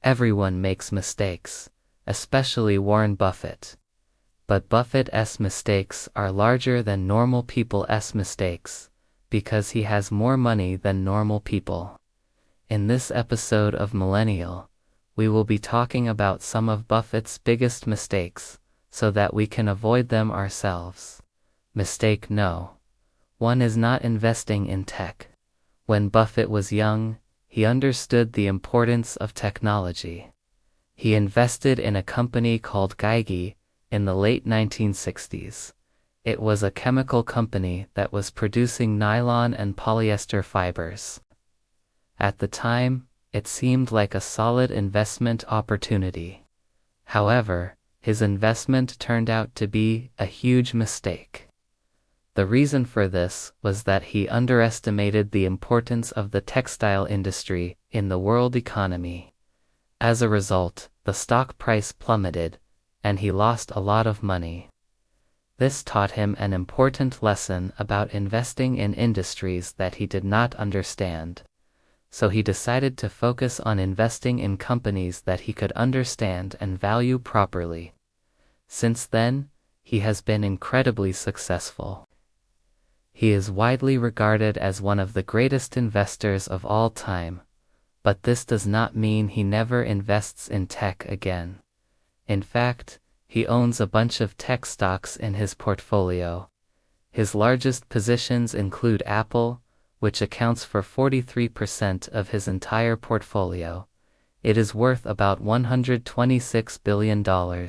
Everyone makes mistakes, especially Warren Buffett. But Buffett's mistakes are larger than normal people's mistakes, because he has more money than normal people. In this episode of Millennial, we will be talking about some of Buffett's biggest mistakes, so that we can avoid them ourselves. Mistake No. 1 is not investing in tech. When Buffett was young, he understood the importance of technology. He invested in a company called Geigy in the late 1960s. It was a chemical company that was producing nylon and polyester fibers. At the time, it seemed like a solid investment opportunity. However, his investment turned out to be a huge mistake. The reason for this was that he underestimated the importance of the textile industry in the world economy. As a result, the stock price plummeted, and he lost a lot of money. This taught him an important lesson about investing in industries that he did not understand. So he decided to focus on investing in companies that he could understand and value properly. Since then, he has been incredibly successful. He is widely regarded as one of the greatest investors of all time, but this does not mean he never invests in tech again. In fact, he owns a bunch of tech stocks in his portfolio. His largest positions include Apple, which accounts for 43% of his entire portfolio. It is worth about $126 billion.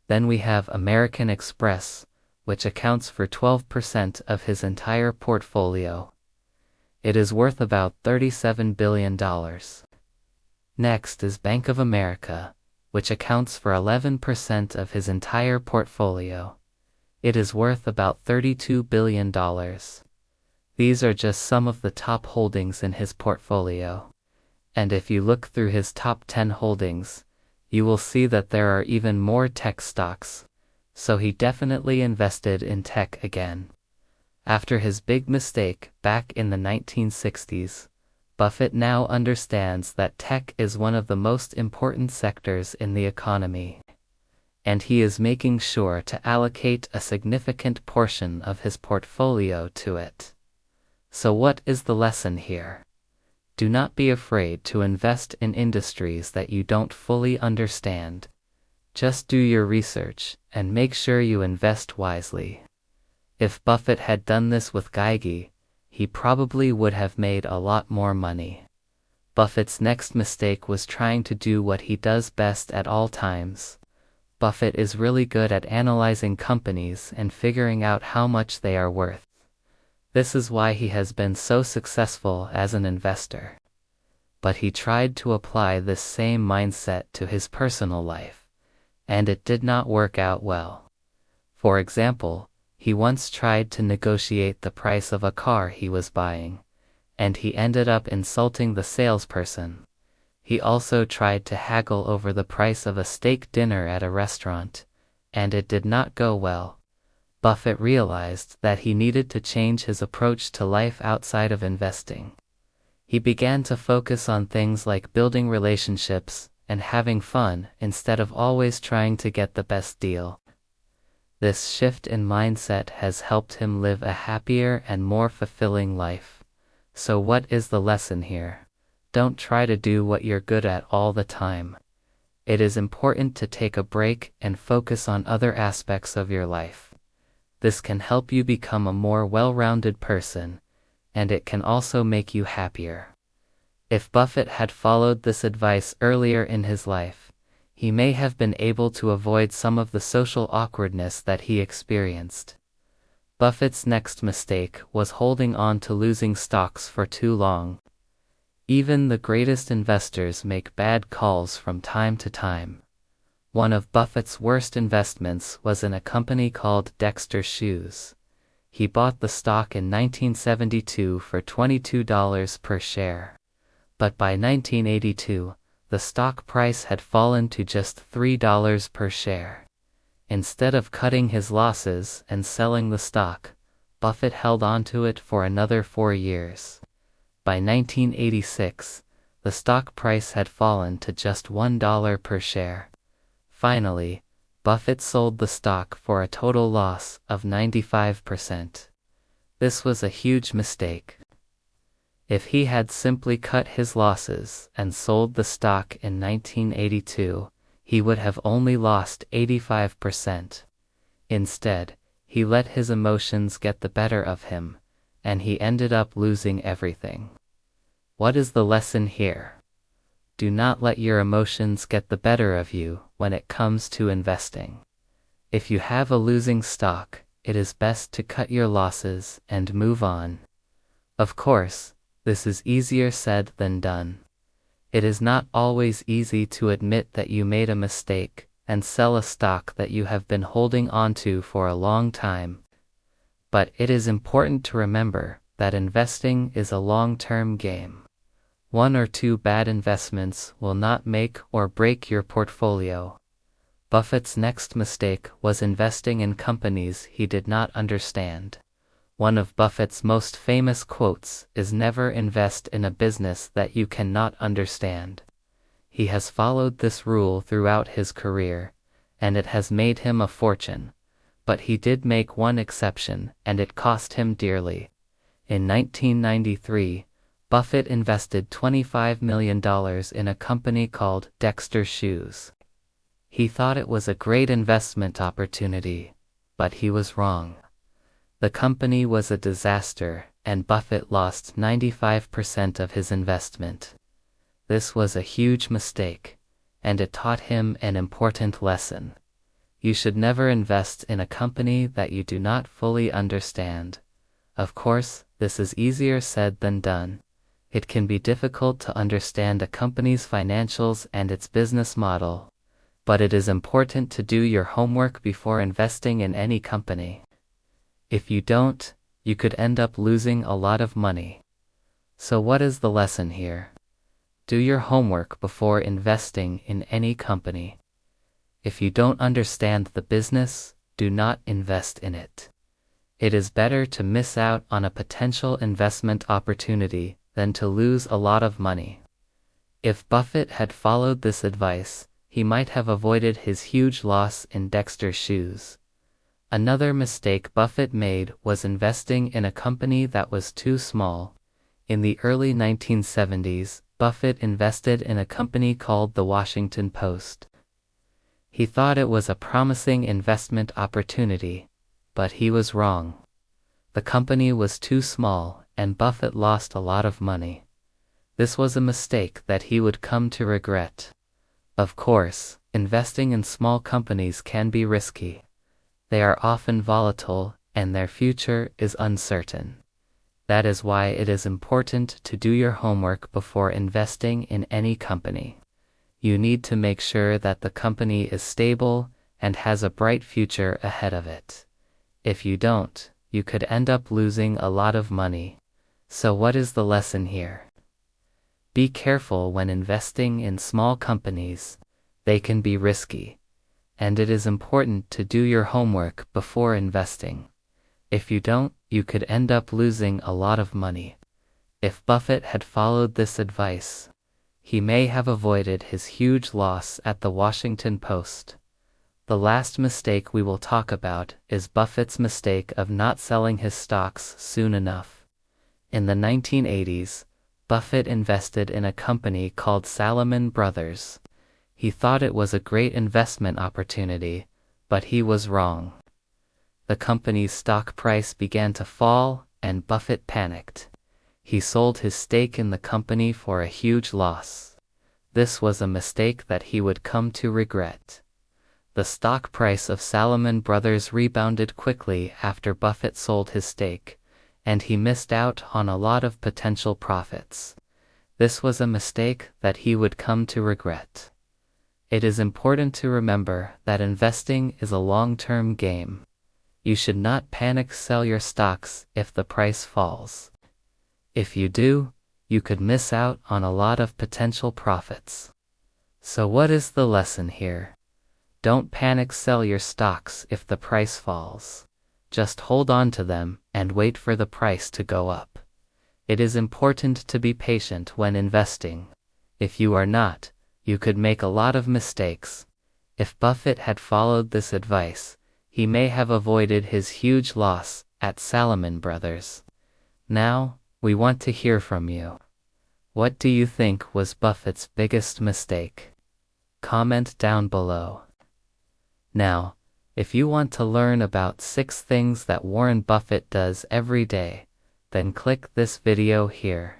Then we have American Express, which accounts for 12% of his entire portfolio. It is worth about $37 billion. Next is Bank of America, which accounts for 11% of his entire portfolio. It is worth about $32 billion. These are just some of the top holdings in his portfolio. And if you look through his top 10 holdings, you will see that there are even more tech stocks. So he definitely invested in tech again. After his big mistake back in the 1960s, Buffett now understands that tech is one of the most important sectors in the economy. And he is making sure to allocate a significant portion of his portfolio to it. So what is the lesson here? Do not be afraid to invest in industries that you don't fully understand. Just do your research and make sure you invest wisely. If Buffett had done this with Geigy, he probably would have made a lot more money. Buffett's next mistake was trying to do what he does best at all times. Buffett is really good at analyzing companies and figuring out how much they are worth. This is why he has been so successful as an investor. But he tried to apply this same mindset to his personal life, and it did not work out well. For example, he once tried to negotiate the price of a car he was buying, and he ended up insulting the salesperson. He also tried to haggle over the price of a steak dinner at a restaurant, and it did not go well. Buffett realized that he needed to change his approach to life outside of investing. He began to focus on things like building relationships and having fun instead of always trying to get the best deal. This shift in mindset has helped him live a happier and more fulfilling life. So what is the lesson here? Don't try to do what you're good at all the time. It is important to take a break and focus on other aspects of your life. This can help you become a more well-rounded person, and it can also make you happier. If Buffett had followed this advice earlier in his life, he may have been able to avoid some of the social awkwardness that he experienced. Buffett's next mistake was holding on to losing stocks for too long. Even the greatest investors make bad calls from time to time. One of Buffett's worst investments was in a company called Dexter Shoes. He bought the stock in 1972 for $22 per share. But by 1982, the stock price had fallen to just $3 per share. Instead of cutting his losses and selling the stock, Buffett held on to it for another 4 years. By 1986, the stock price had fallen to just $1 per share. Finally, Buffett sold the stock for a total loss of 95%. This was a huge mistake. If he had simply cut his losses and sold the stock in 1982, he would have only lost 85%. Instead, he let his emotions get the better of him, and he ended up losing everything. What is the lesson here? Do not let your emotions get the better of you when it comes to investing. If you have a losing stock, it is best to cut your losses and move on. Of course, this is easier said than done. It is not always easy to admit that you made a mistake and sell a stock that you have been holding onto for a long time. But it is important to remember that investing is a long-term game. 1 or 2 bad investments will not make or break your portfolio. Buffett's next mistake was investing in companies he did not understand. One of Buffett's most famous quotes is "Never invest in a business that you cannot understand." He has followed this rule throughout his career, and it has made him a fortune. But he did make one exception, and it cost him dearly. In 1993, Buffett invested $25 million in a company called Dexter Shoes. He thought it was a great investment opportunity, but he was wrong. The company was a disaster, and Buffett lost 95% of his investment. This was a huge mistake, and it taught him an important lesson. You should never invest in a company that you do not fully understand. Of course, this is easier said than done. It can be difficult to understand a company's financials and its business model, but it is important to do your homework before investing in any company. If you don't, you could end up losing a lot of money. So what is the lesson here? Do your homework before investing in any company. If you don't understand the business, do not invest in it. It is better to miss out on a potential investment opportunity than to lose a lot of money. If Buffett had followed this advice, he might have avoided his huge loss in Dexter Shoes. Another mistake Buffett made was investing in a company that was too small. In the early 1970s, Buffett invested in a company called the Washington Post. He thought it was a promising investment opportunity, but he was wrong. The company was too small, and Buffett lost a lot of money. This was a mistake that he would come to regret. Of course, investing in small companies can be risky. They are often volatile, and their future is uncertain. That is why it is important to do your homework before investing in any company. You need to make sure that the company is stable and has a bright future ahead of it. If you don't, you could end up losing a lot of money. So what is the lesson here? Be careful when investing in small companies. They can be risky, and it is important to do your homework before investing. If you don't, you could end up losing a lot of money. If Buffett had followed this advice, he may have avoided his huge loss at the Washington Post. The last mistake we will talk about is Buffett's mistake of not selling his stocks soon enough. In the 1980s, Buffett invested in a company called Salomon Brothers. He thought it was a great investment opportunity, but he was wrong. The company's stock price began to fall, and Buffett panicked. He sold his stake in the company for a huge loss. This was a mistake that he would come to regret. The stock price of Salomon Brothers rebounded quickly after Buffett sold his stake, and he missed out on a lot of potential profits. This was a mistake that he would come to regret. It is important to remember that investing is a long-term game. You should not panic sell your stocks if the price falls. If you do, you could miss out on a lot of potential profits. So what is the lesson here? Don't panic sell your stocks if the price falls. Just hold on to them and wait for the price to go up. It is important to be patient when investing. If you are not, you could make a lot of mistakes. If Buffett had followed this advice, he may have avoided his huge loss at Salomon Brothers. Now, we want to hear from you. What do you think was Buffett's biggest mistake? Comment down below. Now, if you want to learn about 6 things that Warren Buffett does every day, then click this video here.